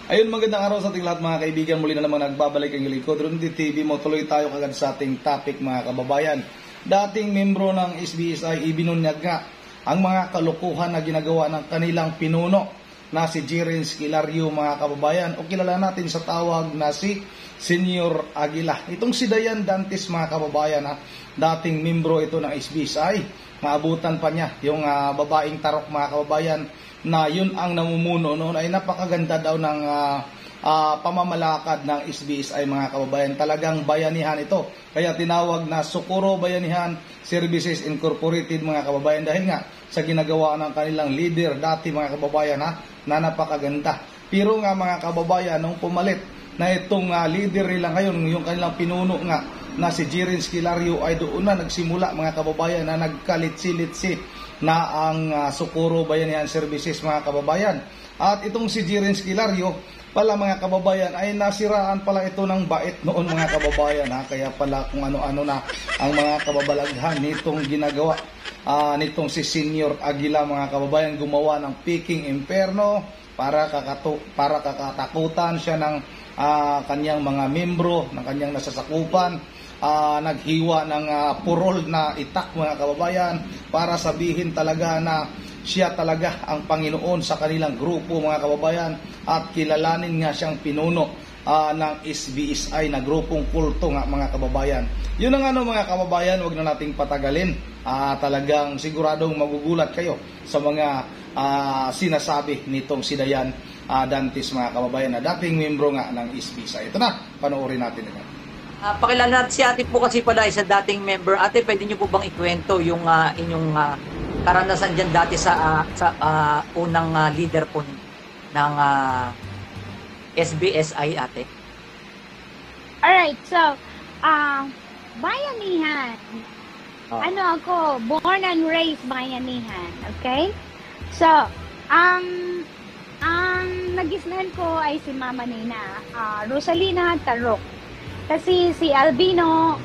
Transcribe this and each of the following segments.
Ayun, magandang araw sa ating lahat mga kaibigan. Muli na naman nagbabalik ang lingkod Rondy TV mo. Tuloy tayo kagad sa ating topic mga kababayan. Dating membro ng SBSI ibinunyag nga ang mga kalukuhan na ginagawa ng kanilang pinuno na si Jiren Esquilario mga kababayan, o kilala natin sa tawag na si Senior Aguila. Itong si Dayan Dantes mga kababayan, dating membro ito ng SBSI. Maabutan pa niya yung babaeng tarok mga kababayan na yun ang namumuno noon. Ay napakaganda daw ng pamamalakad ng SBSI mga kababayan. Talagang bayanihan ito. Kaya tinawag na Socorro Bayanihan Services Incorporated mga kababayan, dahil nga sa ginagawa ng kanilang leader dati mga kababayan na napakaganda. Pero nga mga kababayan, nung pumalit na itong leader nila ngayon, yung kanilang pinuno nga na si Jiren Esquilario, ay doon na nagsimula mga kababayan na nagkalitsi-litsi na ang Socorro Bayanihan Services mga kababayan. At itong si Jiren Esquilario pala mga kababayan ay nasiraan pala ito ng bait noon mga kababayan. Kaya pala kung ano-ano na ang mga kababalaghan nitong ginagawa nitong si Senior Aguila mga kababayan. Gumawa ng Peking Inferno para kakatakutan siya ng kanyang mga membro, ng kanyang nasasakupan. Naghiwa ng purol na itak mga kababayan para sabihin talaga na siya talaga ang Panginoon sa kanilang grupo mga kababayan, at kilalanin nga siyang pinuno ng SBSI na grupong kulto nga mga kababayan. Yun ang mga kababayan, wag na nating patagalin. Talagang siguradong magugulat kayo sa mga sinasabi nitong si Dayan Dantes mga kababayan na dating membro nga ng SBSI. Ito na, panoorin natin ito. Pakilala natin si ate po kasi pala isa dating member. Ate, pwede niyo po bang ikwento yung inyong karanasan dyan dati sa unang leader po ng SBSI, ate? Alright, so, bayanihan. Ano ako, born and raised bayanihan, okay? So, ang nagisnahan ko ay si Mama Nina, Rosalina Tarok. Kasi si Albino,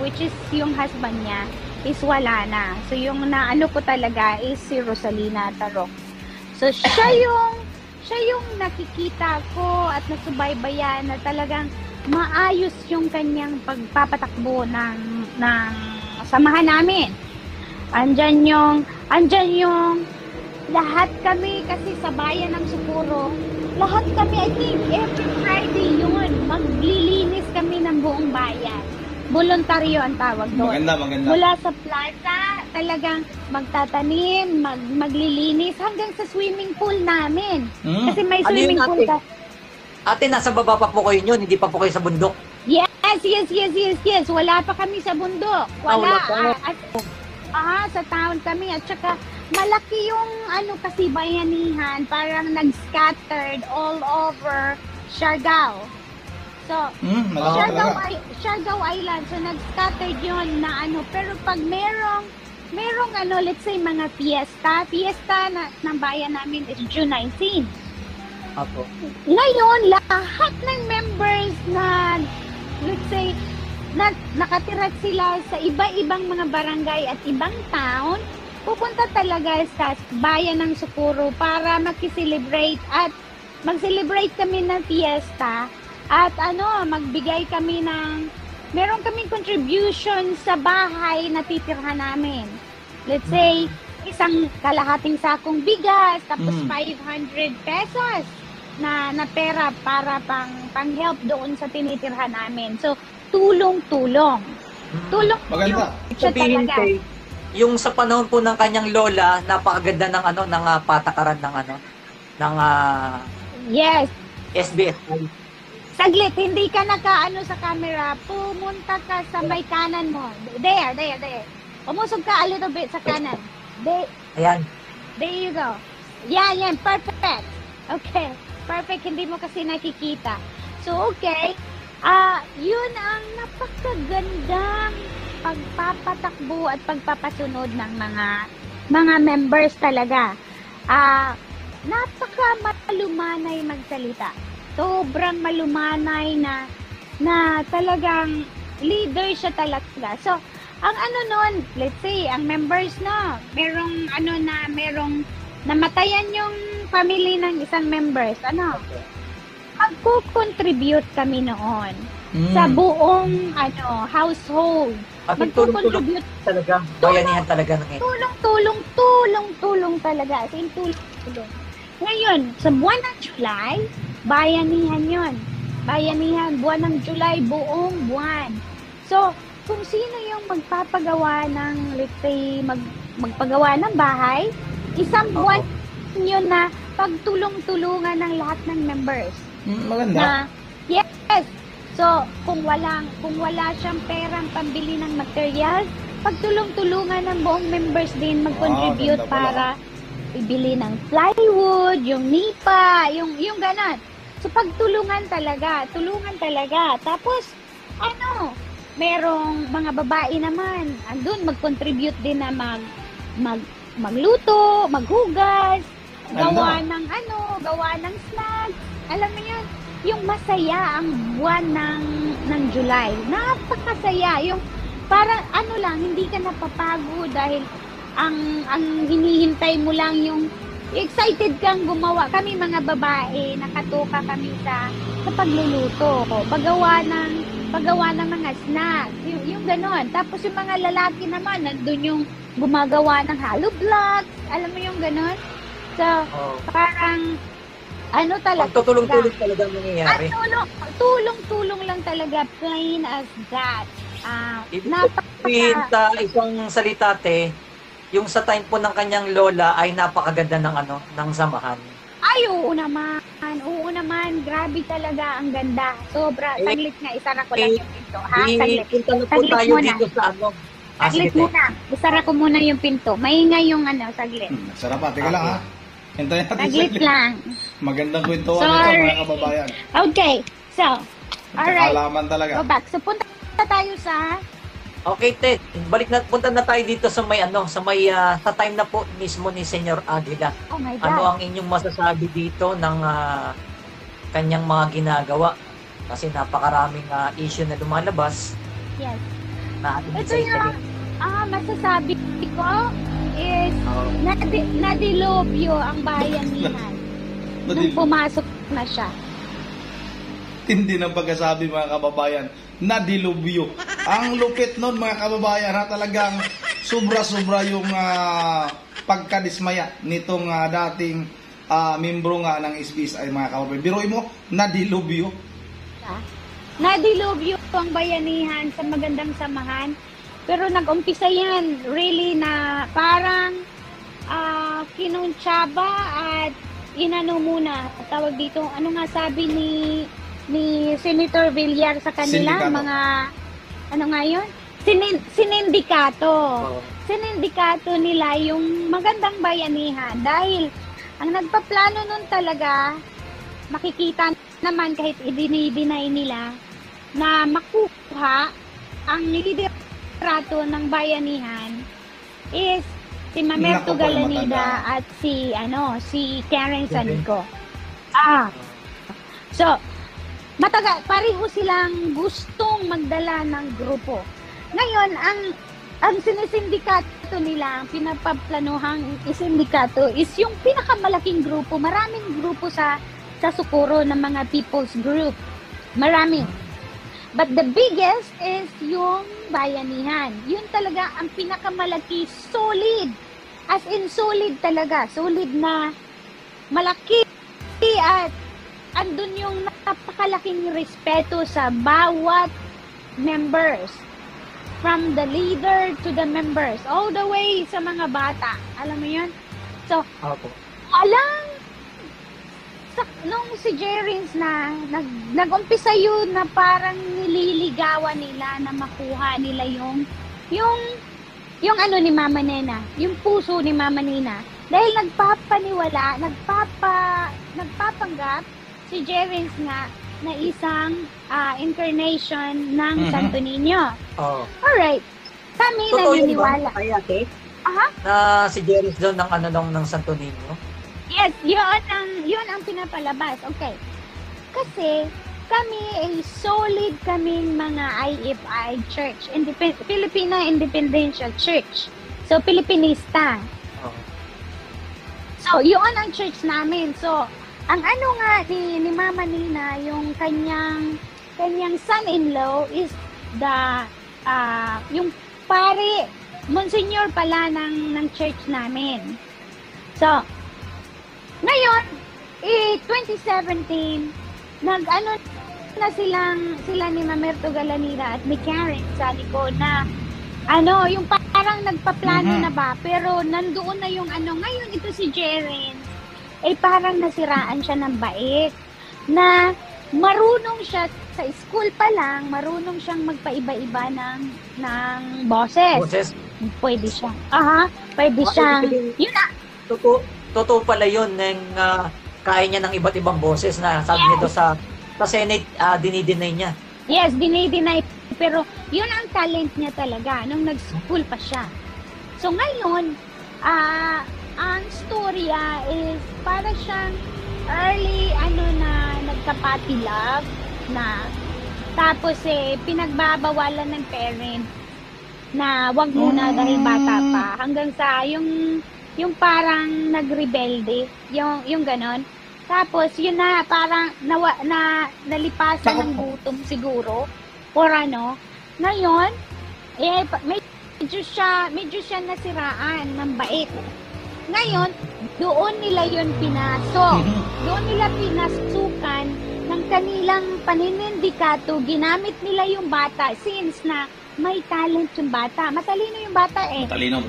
which is yung husband niya, is wala na. So yung naano ko talaga is si Rosalina Tarok. So siya yung nakikita ko at nasubaybayan na talagang maayos yung kanyang pagpapatakbo ng samahan namin. Andyan yung lahat kami kasi sa bayan ng Socorro. Lahat kami, I think, every Friday yun, maglilinis kami ng buong bayan. Voluntaryo ang tawag doon. Maganda. Mula sa plaza, talagang magtatanim, maglilinis, hanggang sa swimming pool namin. Kasi may swimming pool. Ate, nasa baba pa po kayo yun, hindi pa po kayo sa bundok? Yes. Wala pa kami sa bundok. Wala pa. Sa town kami. At saka, malaki yung kasi bayanihan, parang nag-scattered all over Siargao. So, Siargao Island, so nag-scattered yun na pero pag merong let's say mga fiesta ng bayan namin is June 19. Apo. Ngayon, lahat ng members na, let's say, nakatira sila sa iba-ibang mga barangay at ibang town, pupunta talaga sa bayan ng Socorro para mag-celebrate at mag-celebrate kami ng fiesta at magbigay kami meron kaming contribution sa bahay na titirhan namin. Let's say, isang kalahating sakong bigas, tapos 500 pesos na pera para pang-help doon sa tinitirhan namin. So, tulong-tulong. Maganda. Sabihin kay yung sa panahon po ng kanyang lola, napakaganda ng patakaran ng yes, SBSI. Saglit, hindi ka sa camera. Pumunta ka sa may kanan mo. There. Umusog ka a little bit sa kanan. Ayan. There you go. Yan. Perfect. Okay. Perfect. Hindi mo kasi nakikita. So, okay. Yun ang napakagandang pagpapatakbo at pagpapasunod ng mga members talaga. Napaka malumanay magsalita. Sobrang malumanay na talagang leader siya talaga. So, ang nun, let's say, ang members merong namatayan yung family ng isang members. magko-contribute kami noon Mm. sa buong household. At yung tulong-tulong talaga, bayanihan talaga ng Tulong talaga. As in, tulong. Ngayon, sa buwan ng July, bayanihan yon. Bayanihan, buwan ng July, buong buwan. So, kung sino yung magpapagawa ng, let's say, magpagawa ng bahay, isang buwan yun na pagtulong-tulungan ng lahat ng members. Maganda. Na, yes. So, kung wala siyang perang pambili ng materials, pagtulong-tulungan ng buong members din mag-contribute ganda pala. para ibili ng plywood, yung nipa, yung ganon. So, tulungan talaga. Tapos, merong mga babae naman, andun mag-contribute din na magluto, maghugas, gawa ng snacks. Alam mo yun, yung masaya ang buwan ng July. Napakasaya. Yung parang hindi ka napapagod dahil ang hinihintay mo lang yung excited kang gumawa. Kami mga babae, nakatuka kami sa pagluluto. Paggawa ng mga snacks. Yung ganon. Tapos yung mga lalaki naman, nandun yung gumagawa ng hollow blocks. Alam mo yung ganon? So, parang talaga. Pagtutulong-tulong talaga ang nangyayari. Tulong-tulong lang talaga. Plain as that. Ibig sa isang salita, yung sa time po ng kanyang lola ay napakaganda ng samahan. Ay, oo naman. Grabe talaga. Ang ganda. Sobra. Saglit nga. Isara ko lang yung pinto. Saglit. Punta na po tayo muna. dito sa Saglit muna. Isara ko muna yung pinto. Maingay yung saglit. Sarap pa. Teka lang ha. Hintayin natin Saglit lang. Magandang kwentuhan Sorry. ito mga kababayan. Okay. So, alright. Kaalaman talaga. Go back. So, punta tayo sa... Okay, punta na tayo dito sa sa time na po mismo ni Senyor Aguila. Oh my God. Ano ang inyong masasabi dito ng kanyang mga ginagawa? Kasi napakaraming issue na lumalabas. Yes. Na Ito yung masasabi ko is nadilobyo ang bayanihan nung pumasok na siya. Hindi ng pagkasabi mga kababayan, nadilubyo. Ang lupit nun mga kababayan, talagang sobra-sobra yung pagkadismaya nitong dating membro nga ng SBSI mga kababayan. Biruin mo, nadilubyo. Nadilobyo ang bayanihan sa magandang samahan. Pero nag-umpisa yan really na parang kinuntsaba at muna. Tawag dito, nga sabi ni Senator Villar sa kanila, Sindikato. mga yun? Sinindikato. Sinindikato nila yung magandang bayanihan dahil ang nagpaplano nun talaga, makikita naman kahit i-deny nila na makuha ang liderato ng bayanihan is si Mamerto Naku po, Galanida matanda. at si Karen Sanico. So, pareho silang gustong magdala ng grupo. Ngayon, ang sinisindikato nila, ang pinapaplanuhang isindikato is yung pinakamalaking grupo. Maraming grupo sa Socorro ng mga people's group. Maraming. But the biggest is yung bayanihan. Yun talaga ang pinakamalaki, solid. As in solid talaga. Solid na malaki at andun yung napakalaking respeto sa bawat members. From the leader to the members. All the way sa mga bata. Alam mo yun? So, nung si Jerins na nag-umpisa yun na parang nililigawan nila na makuha nila yung ni Mama Nena, yung puso ni Mama Nena. Dahil nagpapanggap si Jerins nga na isang incarnation ng Santo Niño. Alright. Kami naniniwala. Kaya, na si Jerry's doon ng Santo Niño? Yes, yun ang pinapalabas. Okay. Kasi kami ay solid kaming mga IFI Church, Filipino Independential Church. So, Pilipinista. So, yun ang church namin. So, ang ano nga ni Mama Nina, yung kanyang son-in-law is yung pare, Monsignor pala ng church namin. So, ngayon, 2017, nag-ano na sila ni Mamerto Galanira at ni Karen Sanico na yung parang nagpaplano na ba, pero nandoon na yung ngayon ito si Jeren, parang nasiraan siya ng bait, na marunong siya sa school pa lang, marunong siyang magpaiba-iba ng boses. Pwede siya. Pwede siya. Yun na. Totoo pala yun, kaya niya ng iba't ibang boses na sabi niya doon sa Senate, dinideny niya. Yes, dinideny. Pero yun ang talent niya talaga nung nag-school pa siya. So ngayon, ang storya is para siyang early na nagka-puppy love na tapos pinagbabawalan ng parent na wag muna dahil bata pa hanggang sa yung parang nagrebelde, yung ganon. Tapos yun na parang nalipasan ng gutom siguro or ngayon medyo siya nasiraan ng bait. Ngayon doon nila yun pinasok. Doon nila pinasukan ng kanilang paninindikato. Ginamit nila yung bata since na may talent yung bata. Matalino yung bata Matalino.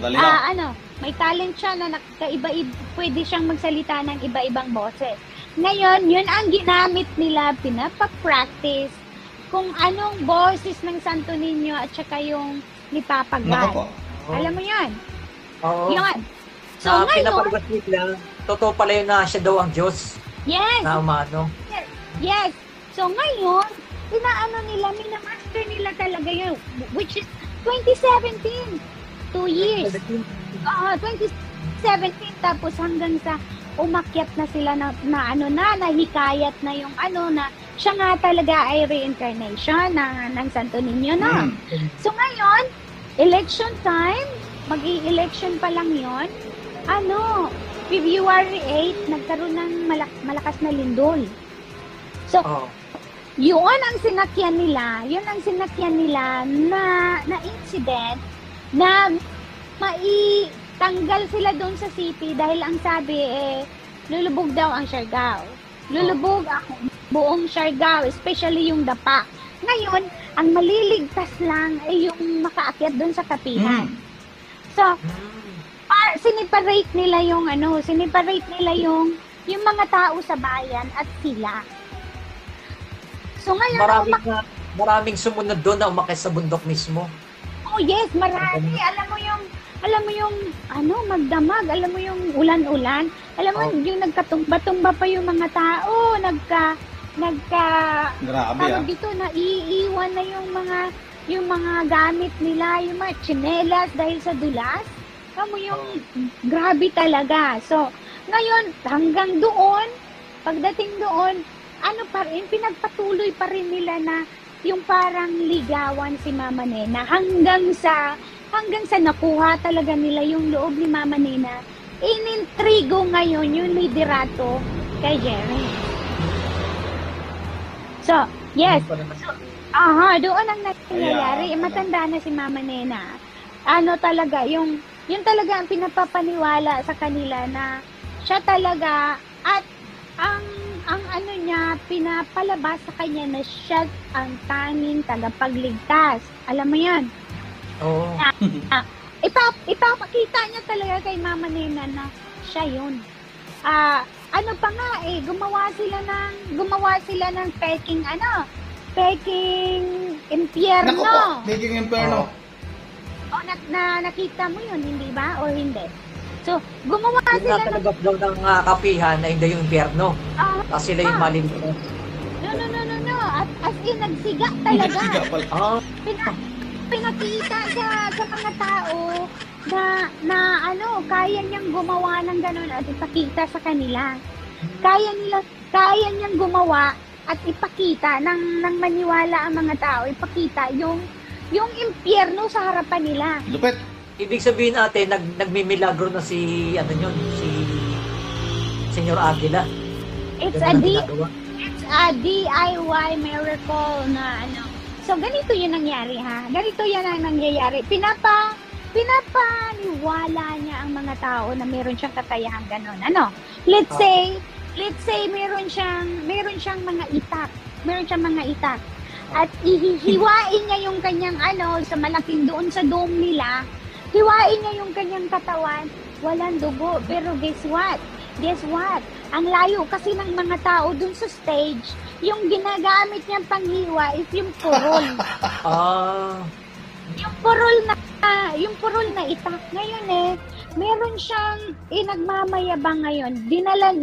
May talent siya na pwede siyang magsalita ng iba-ibang boses. Ngayon, yun ang ginamit nila, pinapapractice kung anong boses ng Santo Niño at saka yung ni Papa God. Alam mo yan? Oo. Yun. So, na ngayon, pinapalabas nila, totoo pala yun na siya daw ang Diyos. yes, Na umano. yes. So, ngayon, minamaster nila talaga yun, which is 2017. 2 years. 2017, tapos hanggang sa umakyat na sila na nahikayat na yung na siya nga talaga ay reincarnation ng Santo Niño na. So ngayon, election time, mag-i-election pa lang yon. February 8, nagkaroon ng malakas na lindol. So, yun ang sinakyan nila na incident na maitanggal sila doon sa city dahil ang sabi lulubog daw ang Siargao. Lulubog ang buong Siargao, especially yung Dapa. Ngayon, ang maliligtas lang ay yung makaakyat doon sa kapihan. So, siniparate nila yung mga tao sa bayan at sila. So ngayon, maraming sumunod doon na umakyat sa bundok mismo. Oh yes, marami. Alam mo yung magdamag, alam mo yung ulan-ulan, alam mo yung nagkatumba-tumba pa yung mga tao, Grabe dito na iiwan na yung mga gamit nila, yung mga tsinelas dahil sa dulas. Alam mo yung grabe talaga. So, ngayon hanggang doon, pagdating doon, pinagpatuloy pa rin nila na yung parang ligawan si Mama Nena hanggang sa nakuha talaga nila yung loob ni Mama Nena. Inintrigo ngayon yung liderato kay Jerry. So, yes. Doon ang nangyayari. Matanda na si Mama Nena. Talaga, yun talaga ang pinapapaniwala sa kanila na siya talaga at ang niya, pinapalabas sa kanya na siya ang tanging tagapagligtas. Alam mo yan? Oo. Ipapakita niya talaga kay Mama Nena na siya yun. Gumawa sila ng peking impyerno. Naku po, peking impyerno. Nakita mo yun, hindi ba? O hindi? So, gumawa Yung sila natanggap daw ng kapihan na hindi yung impyerno. Kasi sila yung maligtas. No. As in, nagsiga talaga. Nagsiga pala. Pinakita sa mga tao na kaya niyang gumawa ng ganun at ipakita sa kanila. Kaya niyang gumawa at ipakita ng maniwala ang mga tao, ipakita yung impyerno sa harapan nila. Lupit. Ibig sabihin natin, nagmimilagro na si Senyor Aguila. It's Ganun ang a ginagawa. It's a DIY miracle na ano. So, ganito yung nangyari ha. Ganito yan ang nangyayari. Pinapaniwala niya ang mga tao na meron siyang kakayahan ganun. Ano? Let's say meron siyang mga itak. Meron siyang mga itak. At ihihiwain niya yung kanyang sa malaking doon sa dome nila. Hiwain niya yung kanyang katawan. Walang dugo. Pero guess what? Ang layo kasi ng mga tao dun sa stage, yung ginagamit niyang panghiwa is yung purol. Yung purol na itak. Ngayon meron siyang nagmamayabang ngayon.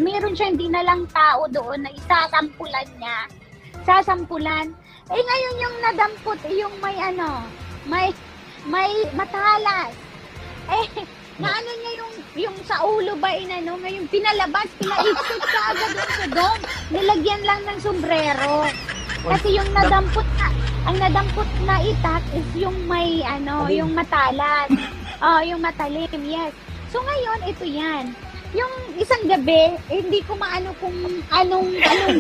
Meron siyang dinalang tao doon na isasampulan niya. Ngayon yung nadampot, yung may matalas. Naano niya yung sa ulo ba ngayon pinalabas, pinaikot ka agad doon sa dome. Nilagyan lang ng sombrero. Kasi yung ang nadampot na itak is yung may yung matalas. Yung matalim, yes. So ngayon, ito yan. Yung isang gabi, hindi ko maano kung anong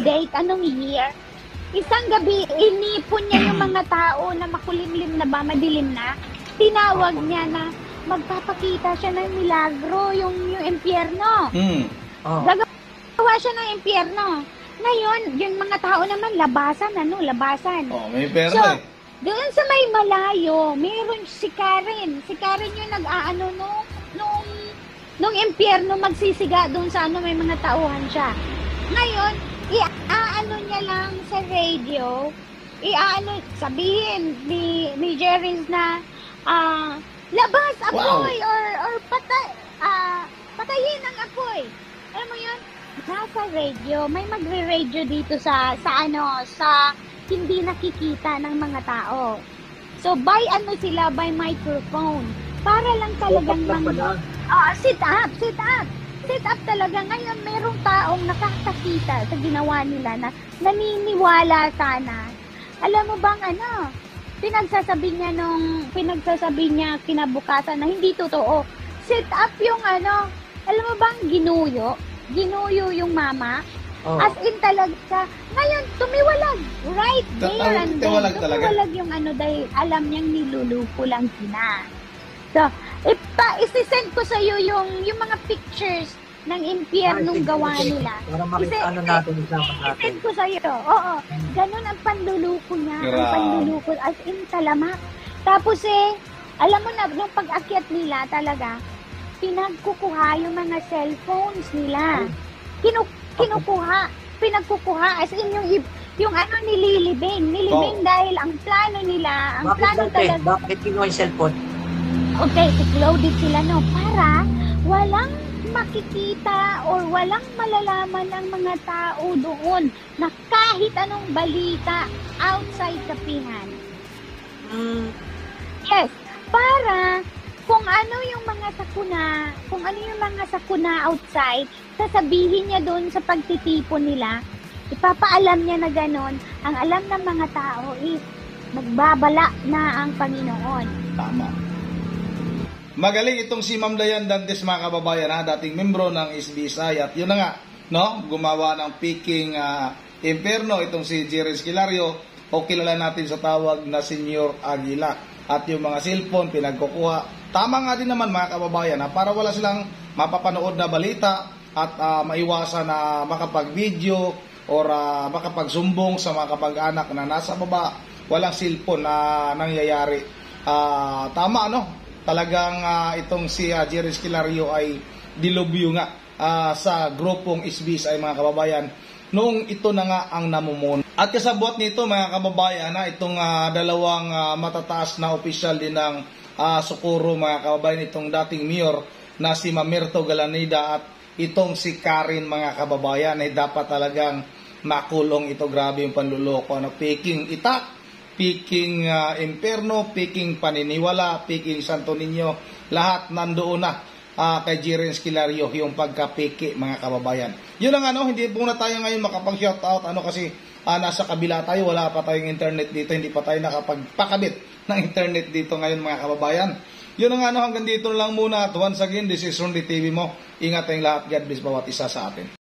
date, anong year. Isang gabi, inipon niya yung mga tao na makulimlim na ba, madilim na. Tinawag niya na magpapakita siya ng milagro, yung impyerno. Gagawa siya ng impyerno. Ngayon, yung mga tao naman, labasan. May pera So, doon sa may malayo, meron si Karen. Si Karen yung nung impyerno magsisiga doon sa may mga tauhan siya. Ngayon, niya lang sa radio, sabihin ni Jerry's na, labas apoy or patayin ang apoy. Alam mo yun? Nasa radio, may magre-radio dito sa hindi nakikita ng mga tao. So by by microphone. Para lang talagang sit up talaga. Ngayon merong taong nakakakita sa ginawa nila na naniniwala sana. Alam mo bang pinagsasabi niya kinabukasan na hindi totoo. Set up yung alam mo bang ginuyo yung mama. As in talaga. Ngayon, tumiwalag. Right there and then. Tumiwalag yung dahil alam niyang niluluko lang sila. So, isi-send ko sa iyo yung mga pictures ng impyernong gawa nila. Para makita natin I-send ko sa iyo. Oo. Ganun ang panluluko niya. Ang panluluko. As in talamak. Tapos alam mo na, nung pag-akyat nila talaga, pinagkukuha yung mga cellphones nila. Pinagkukuha. As in yung nililibing dahil ang plano nila, talaga. Bakit kinuha yung cellphone? Okay, i-loaded sila para walang makikita or walang malalaman ng mga tao doon na kahit anong balita outside kapihan. Yes, para kung ano yung mga sakuna outside, sasabihin niya doon sa pagtitipon nila, ipapaalam niya na ganon, ang alam ng mga tao is magbabala na ang Panginoon. Tama. Magaling itong si Ma'am Dayan Dantes, mga kababayan, dating membro ng SBSI, at yun na nga, gumawa ng Peking Inferno, itong si Jerry Esquilario, o kilala natin sa tawag na Senyor Aguila, at yung mga cellphone pinagkukuha. Tama nga din naman, mga kababayan, para wala silang mapapanood na balita at maiwasan na makapag-video or makapag-sumbong sa mga kapag-anak na nasa baba, walang cellphone na nangyayari. Tama, talagang itong si Jerry Esquilario ay dilubyo nga sa grupong SBSI, mga kababayan, noong ito na nga ang namumuno. At kasabot nito, mga kababayan, itong dalawang matataas na opisyal din ng Socorro, mga kababayan, itong dating mayor na si Mamerto Galanida at itong si Karen, mga kababayan, ay dapat talagang makulong ito. Grabe yung panluloko. Peking itak, Peking Inferno, Peking paniniwala, Peking Santo Niño, lahat nandoon na kay Jerry Esquilario yung pagka-peke, mga kababayan. Yun ang hindi po na tayo ngayon makapag-shoutout kasi nasa kabila tayo, wala pa tayong internet dito, hindi pa tayo nakapagpakabit ng internet dito ngayon, mga kababayan. Yun ang hanggang dito lang muna, at once again, this is Rondy TV mo. Ingat tayong lahat. God bless bawat isa sa atin.